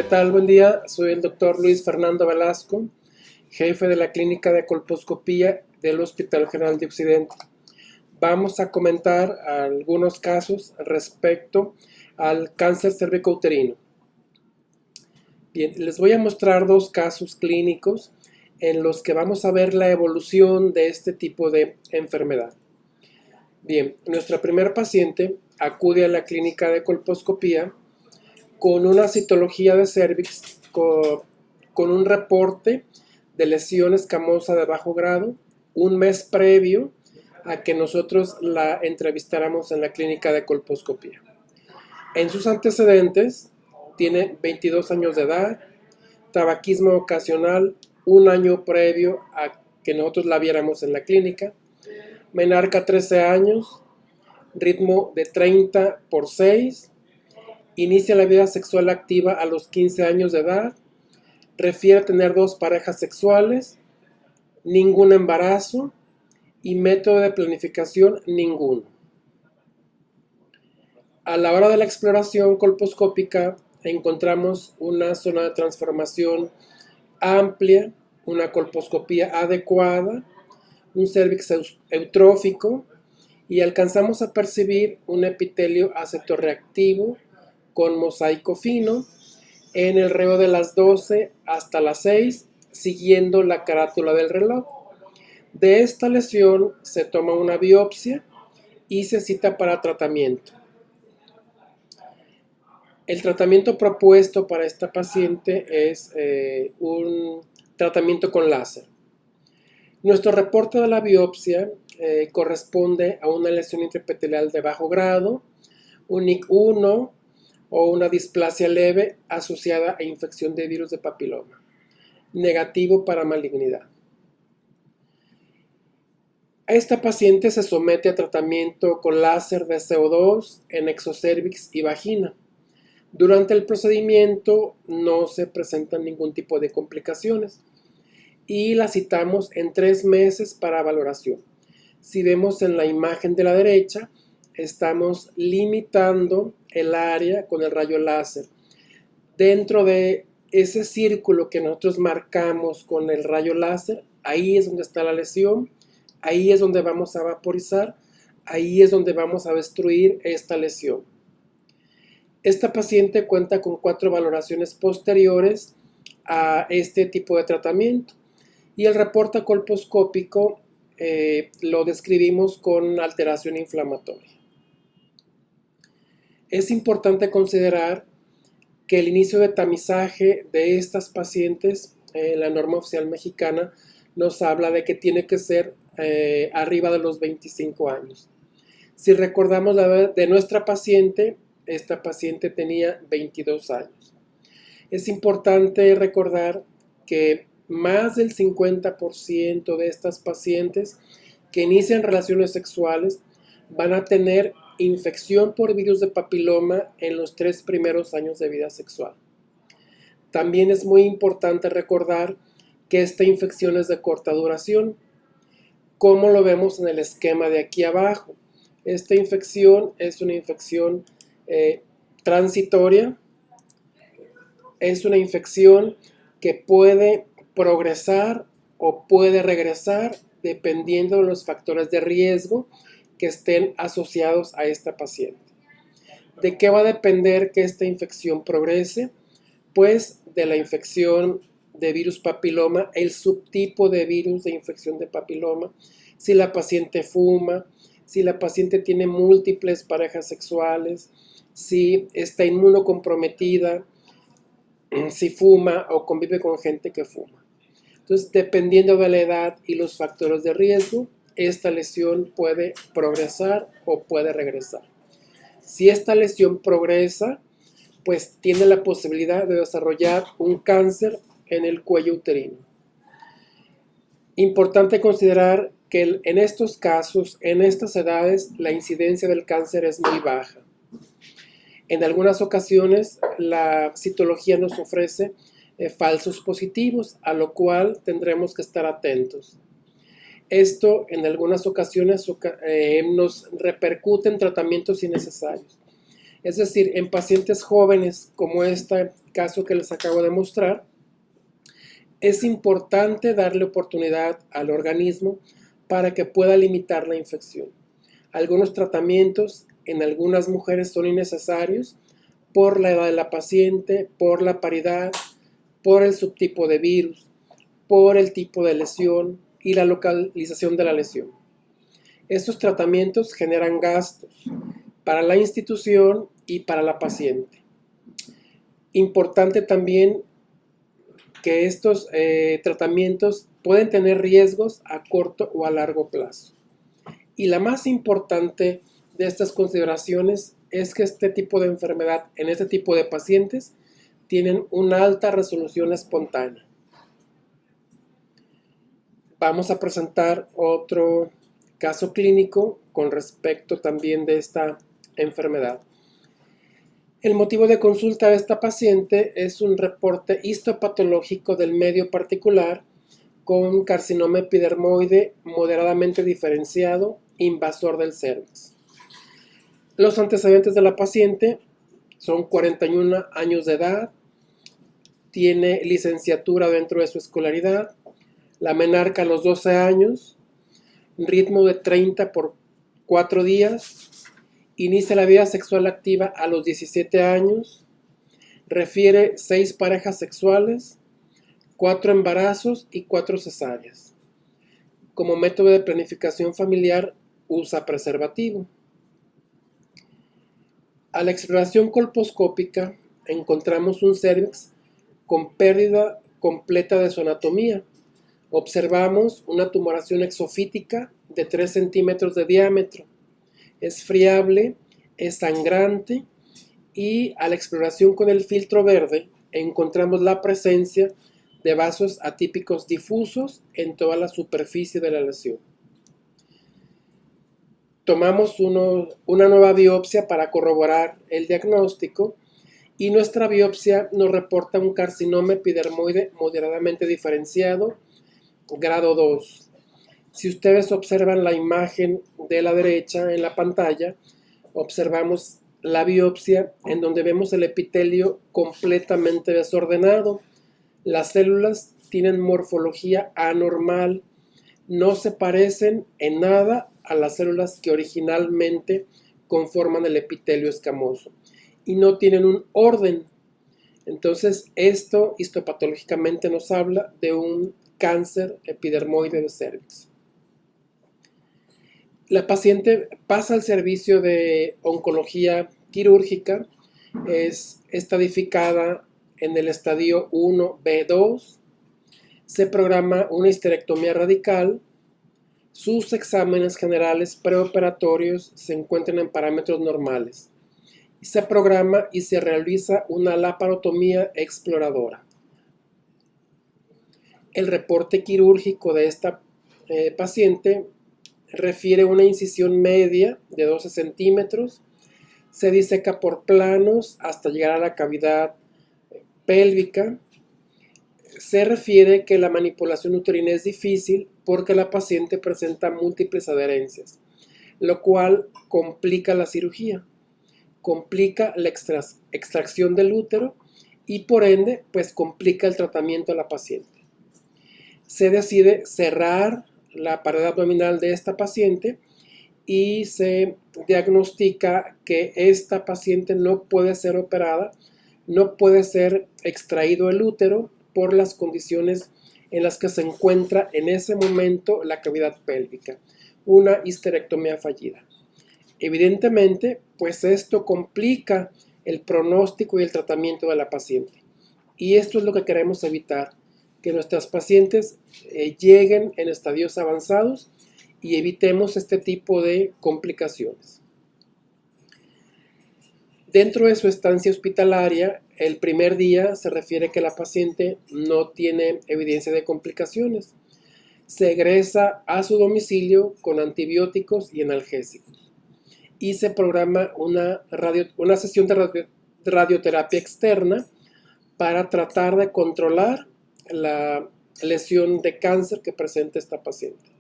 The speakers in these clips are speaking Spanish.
tal? Buen día. Soy el doctor Luis Fernando Velasco, jefe de la clínica de colposcopía del Hospital General de Occidente. Vamos a comentar algunos casos respecto al cáncer cervicouterino. Bien, les voy a mostrar dos casos clínicos en los que vamos a ver la evolución de este tipo de enfermedad. Bien, nuestra primer paciente acude a la clínica de colposcopía con una citología de cervix con un reporte de lesión escamosa de bajo grado, un mes previo a que nosotros la entrevistáramos en la clínica de colposcopía. En sus antecedentes, tiene 22 años de edad, tabaquismo ocasional, un año previo a que nosotros la viéramos en la clínica, menarca 13 años, ritmo de 30/6, inicia la vida sexual activa a los 15 años de edad, refiere tener 2 parejas sexuales, ningún embarazo y método de planificación ninguno. A la hora de la exploración colposcópica encontramos una zona de transformación amplia, una colposcopía adecuada, un cérvix eutrófico y alcanzamos a percibir un epitelio acetorreactivo con mosaico fino en el reo de las 12 hasta las 6, siguiendo la carátula del reloj. De esta lesión se toma una biopsia y se cita para tratamiento. El tratamiento propuesto para esta paciente es un tratamiento con láser. Nuestro reporte de la biopsia corresponde a una lesión intraepitelial de bajo grado, un NIC1 o una displasia leve asociada a infección de virus de papiloma, negativo para malignidad. A esta paciente se somete a tratamiento con láser de CO2 en exocervix y vagina. Durante el procedimiento no se presentan ningún tipo de complicaciones y la citamos en 3 meses para valoración. Si vemos en la imagen de la derecha, estamos limitando el área con el rayo láser. Dentro de ese círculo que nosotros marcamos con el rayo láser, ahí es donde está la lesión, ahí es donde vamos a vaporizar, ahí es donde vamos a destruir esta lesión. Esta paciente cuenta con 4 valoraciones posteriores a este tipo de tratamiento y el reporte colposcópico lo describimos con alteración inflamatoria. Es importante considerar que el inicio de tamizaje de estas pacientes, la norma oficial mexicana nos habla de que tiene que ser arriba de los 25 años. Si recordamos la edad de nuestra paciente, esta paciente tenía 22 años. Es importante recordar que más del 50% de estas pacientes que inician relaciones sexuales van a tener infección por virus de papiloma en los 3 primeros años de vida sexual. También es muy importante recordar que esta infección es de corta duración, como lo vemos en el esquema de aquí abajo. Esta infección es una infección transitoria, es una infección que puede progresar o puede regresar dependiendo de los factores de riesgo que estén asociados a esta paciente. ¿De qué va a depender que esta infección progrese? Pues de la infección de virus papiloma, el subtipo de virus de infección de papiloma, si la paciente fuma, si la paciente tiene múltiples parejas sexuales, si está inmunocomprometida, si fuma o convive con gente que fuma. Entonces, dependiendo de la edad y los factores de riesgo, esta lesión puede progresar o puede regresar. Si esta lesión progresa, pues tiene la posibilidad de desarrollar un cáncer en el cuello uterino. Importante considerar que en estos casos, en estas edades, la incidencia del cáncer es muy baja. En algunas ocasiones, la citología nos ofrece falsos positivos, a lo cual tendremos que estar atentos. Esto en algunas ocasiones nos repercute en tratamientos innecesarios. Es decir, en pacientes jóvenes como este caso que les acabo de mostrar, es importante darle oportunidad al organismo para que pueda limitar la infección. Algunos tratamientos en algunas mujeres son innecesarios por la edad de la paciente, por la paridad, por el subtipo de virus, por el tipo de lesión y la localización de la lesión. Estos tratamientos generan gastos para la institución y para la paciente. Importante también que estos tratamientos pueden tener riesgos a corto o a largo plazo. Y la más importante de estas consideraciones es que este tipo de enfermedad en este tipo de pacientes tienen una alta resolución espontánea. Vamos a presentar otro caso clínico con respecto también de esta enfermedad. El motivo de consulta de esta paciente es un reporte histopatológico del medio particular con carcinoma epidermoide moderadamente diferenciado, invasor del cérvix. Los antecedentes de la paciente son 41 años de edad, tiene licenciatura dentro de su escolaridad, la menarca a los 12 años, ritmo de 30 por 4 días, inicia la vida sexual activa a los 17 años, refiere 6 parejas sexuales, 4 embarazos y 4 cesáreas. Como método de planificación familiar usa preservativo. A la exploración colposcópica encontramos un cérvix con pérdida completa de su anatomía. Observamos una tumoración exofítica de 3 centímetros de diámetro. Es friable, es sangrante y a la exploración con el filtro verde encontramos la presencia de vasos atípicos difusos en toda la superficie de la lesión. Tomamos una nueva biopsia para corroborar el diagnóstico y nuestra biopsia nos reporta un carcinoma epidermoide moderadamente diferenciado, grado 2. Si ustedes observan la imagen de la derecha en la pantalla, observamos la biopsia en donde vemos el epitelio completamente desordenado. Las células tienen morfología anormal, no se parecen en nada a las células que originalmente conforman el epitelio escamoso y no tienen un orden. Entonces, esto histopatológicamente nos habla de un cáncer epidermoide de cérvix. La paciente pasa al servicio de oncología quirúrgica, es estadificada en el estadio 1B2, se programa una histerectomía radical, sus exámenes generales preoperatorios se encuentran en parámetros normales, se programa y se realiza una laparotomía exploradora. El reporte quirúrgico de esta paciente refiere una incisión media de 12 centímetros, se diseca por planos hasta llegar a la cavidad pélvica. Se refiere que la manipulación uterina es difícil porque la paciente presenta múltiples adherencias, lo cual complica la cirugía, complica la extracción del útero y por ende, pues complica el tratamiento a la paciente. Se decide cerrar la pared abdominal de esta paciente y se diagnostica que esta paciente no puede ser operada, no puede ser extraído el útero por las condiciones en las que se encuentra en ese momento la cavidad pélvica, una histerectomía fallida. Evidentemente, pues esto complica el pronóstico y el tratamiento de la paciente. Y esto es lo que queremos evitar, que nuestras pacientes lleguen en estadios avanzados y evitemos este tipo de complicaciones. Dentro de su estancia hospitalaria, el primer día se refiere que la paciente no tiene evidencia de complicaciones. Se egresa a su domicilio con antibióticos y analgésicos. Y se programa una sesión de radioterapia externa para tratar de controlar la lesión de cáncer que presenta esta paciente.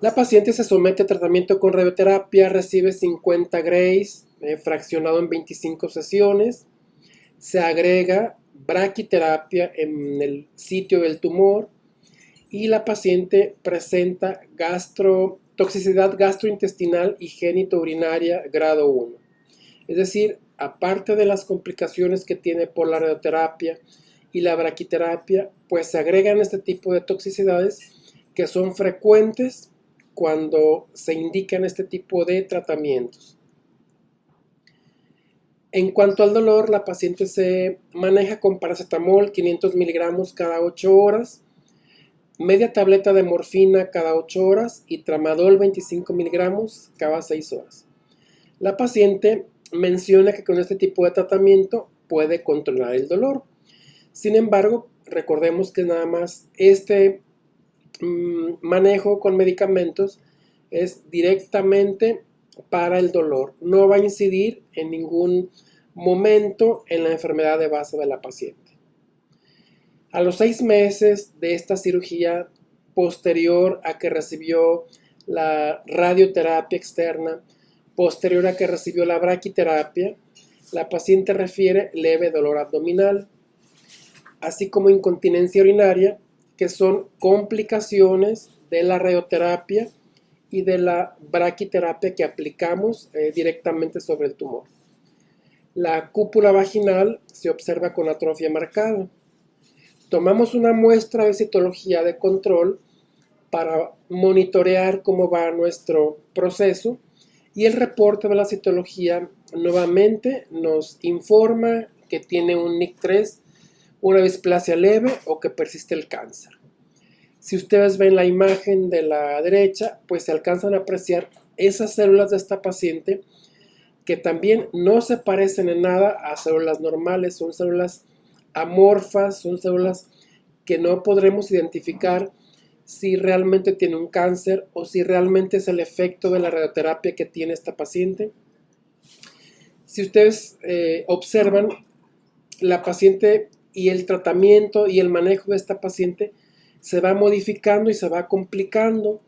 La paciente se somete a tratamiento con radioterapia, recibe 50 grays fraccionado en 25 sesiones. Se agrega braquiterapia en el sitio del tumor y la paciente presenta toxicidad gastrointestinal y genitourinaria grado 1. Es decir, aparte de las complicaciones que tiene por la radioterapia y la braquiterapia, pues se agregan este tipo de toxicidades que son frecuentes cuando se indican este tipo de tratamientos. En cuanto al dolor, la paciente se maneja con paracetamol 500 miligramos cada 8 horas, media tableta de morfina cada 8 horas y tramadol 25 miligramos cada 6 horas. La paciente menciona que con este tipo de tratamiento puede controlar el dolor. Sin embargo, recordemos que nada más este manejo con medicamentos es directamente para el dolor. No va a incidir en ningún momento en la enfermedad de base de la paciente. A los 6 meses de esta cirugía, posterior a que recibió la radioterapia externa, posterior a que recibió la braquiterapia, la paciente refiere leve dolor abdominal, así como incontinencia urinaria, que son complicaciones de la radioterapia y de la braquiterapia que aplicamos directamente sobre el tumor. La cúpula vaginal se observa con atrofia marcada. Tomamos una muestra de citología de control para monitorear cómo va nuestro proceso y el reporte de la citología nuevamente nos informa que tiene un NIC3, una displasia leve o que persiste el cáncer. Si ustedes ven la imagen de la derecha, pues se alcanzan a apreciar esas células de esta paciente que también no se parecen en nada a células normales, son células amorfas, son células que no podremos identificar si realmente tiene un cáncer o si realmente es el efecto de la radioterapia que tiene esta paciente. Si ustedes observan, la paciente y el tratamiento y el manejo de esta paciente se va modificando y se va complicando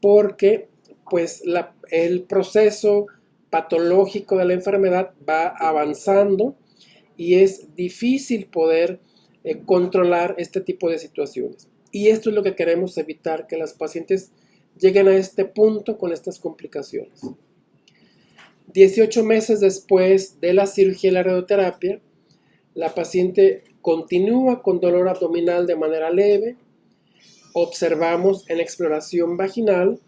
porque pues el proceso patológico de la enfermedad va avanzando y es difícil poder controlar este tipo de situaciones. Y esto es lo que queremos evitar, que las pacientes lleguen a este punto con estas complicaciones. 18 meses después de la cirugía y la radioterapia, la paciente continúa con dolor abdominal de manera leve. Observamos en exploración vaginal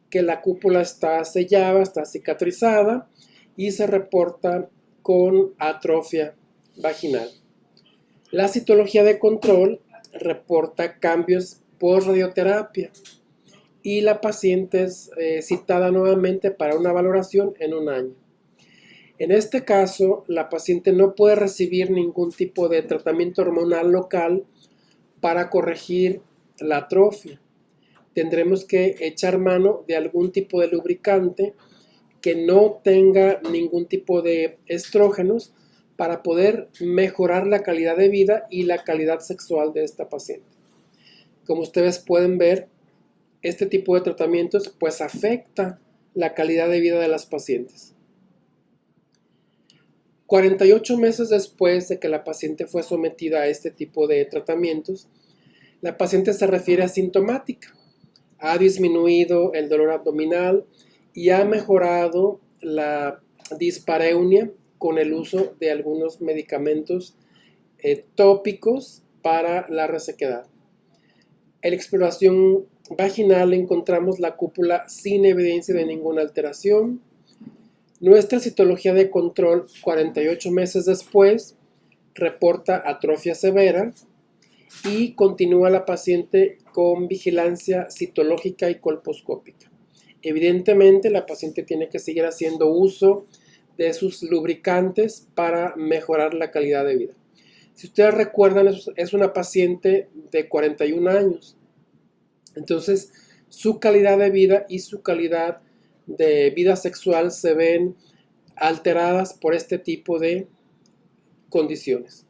que la cúpula está sellada, está cicatrizada y se reporta con atrofia vaginal. La citología de control reporta cambios por radioterapia y la paciente es citada nuevamente para una valoración en un año. En este caso, la paciente no puede recibir ningún tipo de tratamiento hormonal local para corregir la atrofia. Tendremos que echar mano de algún tipo de lubricante que no tenga ningún tipo de estrógenos para poder mejorar la calidad de vida y la calidad sexual de esta paciente. Como ustedes pueden ver, este tipo de tratamientos pues afecta la calidad de vida de las pacientes. 48 meses después de que la paciente fue sometida a este tipo de tratamientos, la paciente se refiere asintomática. Ha disminuido el dolor abdominal y ha mejorado la dispareunia con el uso de algunos medicamentos tópicos para la resequedad. En la exploración vaginal encontramos la cúpula sin evidencia de ninguna alteración. Nuestra citología de control 48 meses después reporta atrofia severa y continúa la paciente con vigilancia citológica y colposcópica. Evidentemente, la paciente tiene que seguir haciendo uso de sus lubricantes para mejorar la calidad de vida. Si ustedes recuerdan, es una paciente de 41 años. Entonces, su calidad de vida y su calidad de vida sexual se ven alteradas por este tipo de condiciones.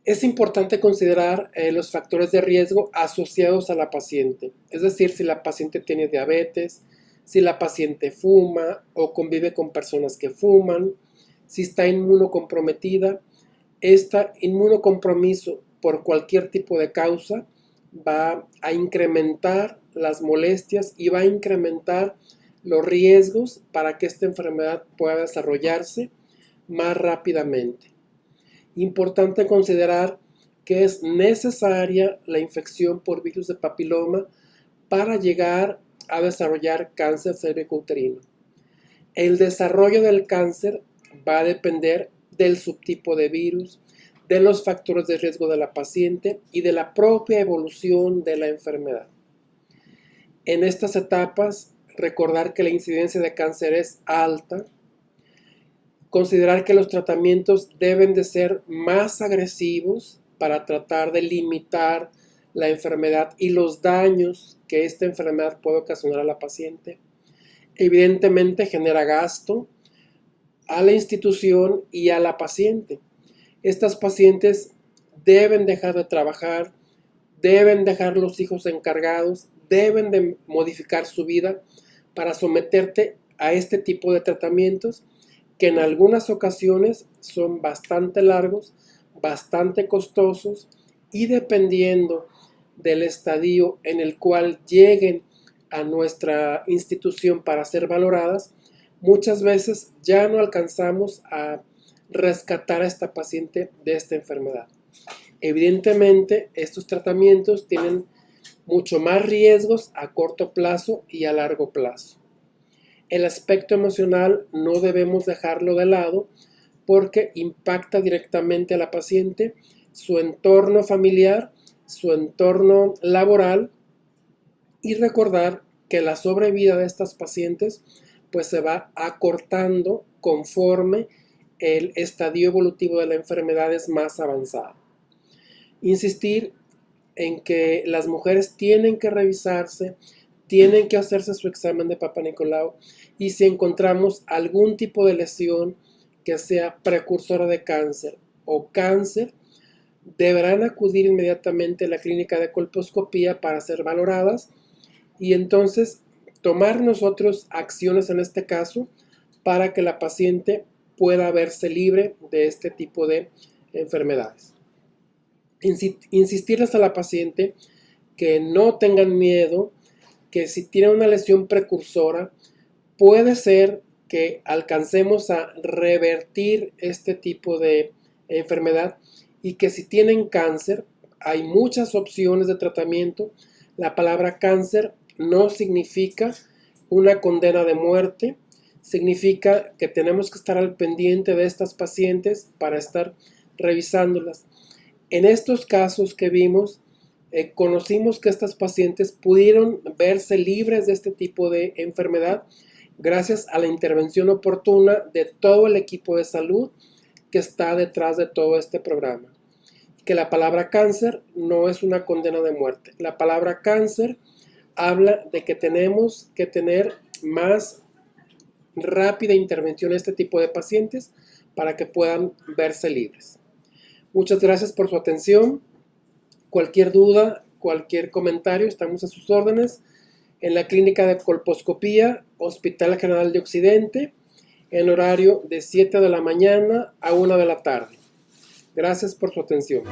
Es importante considerar los factores de riesgo asociados a la paciente, es decir, si la paciente tiene diabetes, si la paciente fuma o convive con personas que fuman, si está inmunocomprometida. Este inmunocompromiso por cualquier tipo de causa va a incrementar las molestias y va a incrementar los riesgos para que esta enfermedad pueda desarrollarse más rápidamente. Importante considerar que es necesaria la infección por virus de papiloma para llegar a desarrollar cáncer cervicouterino. El desarrollo del cáncer va a depender del subtipo de virus, de los factores de riesgo de la paciente y de la propia evolución de la enfermedad. En estas etapas, recordar que la incidencia de cáncer es alta, considerar que los tratamientos deben de ser más agresivos para tratar de limitar la enfermedad y los daños que esta enfermedad puede ocasionar a la paciente. Evidentemente genera gasto a la institución y a la paciente. Estas pacientes deben dejar de trabajar, deben dejar los hijos encargados, deben de modificar su vida para someterte a este tipo de tratamientos que en algunas ocasiones son bastante largos, bastante costosos y dependiendo del estadio en el cual lleguen a nuestra institución para ser valoradas, muchas veces ya no alcanzamos a rescatar a esta paciente de esta enfermedad. Evidentemente, estos tratamientos tienen mucho más riesgos a corto plazo y a largo plazo. El aspecto emocional no debemos dejarlo de lado porque impacta directamente a la paciente, su entorno familiar, su entorno laboral y recordar que la sobrevida de estas pacientes pues se va acortando conforme el estadio evolutivo de la enfermedad es más avanzado. Insistir en que las mujeres tienen que revisarse, tienen que hacerse su examen de Papa Nicolau y si encontramos algún tipo de lesión que sea precursora de cáncer o cáncer, deberán acudir inmediatamente a la clínica de colposcopía para ser valoradas y entonces tomar nosotros acciones en este caso para que la paciente pueda verse libre de este tipo de enfermedades. Insistirles a la paciente que no tengan miedo, que si tiene una lesión precursora, puede ser que alcancemos a revertir este tipo de enfermedad y que si tienen cáncer, hay muchas opciones de tratamiento. La palabra cáncer no significa una condena de muerte, significa que tenemos que estar al pendiente de estas pacientes para estar revisándolas. En estos casos que vimos, conocimos que estas pacientes pudieron verse libres de este tipo de enfermedad gracias a la intervención oportuna de todo el equipo de salud que está detrás de todo este programa. Que la palabra cáncer no es una condena de muerte. La palabra cáncer habla de que tenemos que tener más rápida intervención en este tipo de pacientes para que puedan verse libres. Muchas gracias por su atención. Cualquier duda, cualquier comentario, estamos a sus órdenes en la clínica de colposcopía, Hospital General de Occidente, en horario de 7 de la mañana a 1 de la tarde. Gracias por su atención.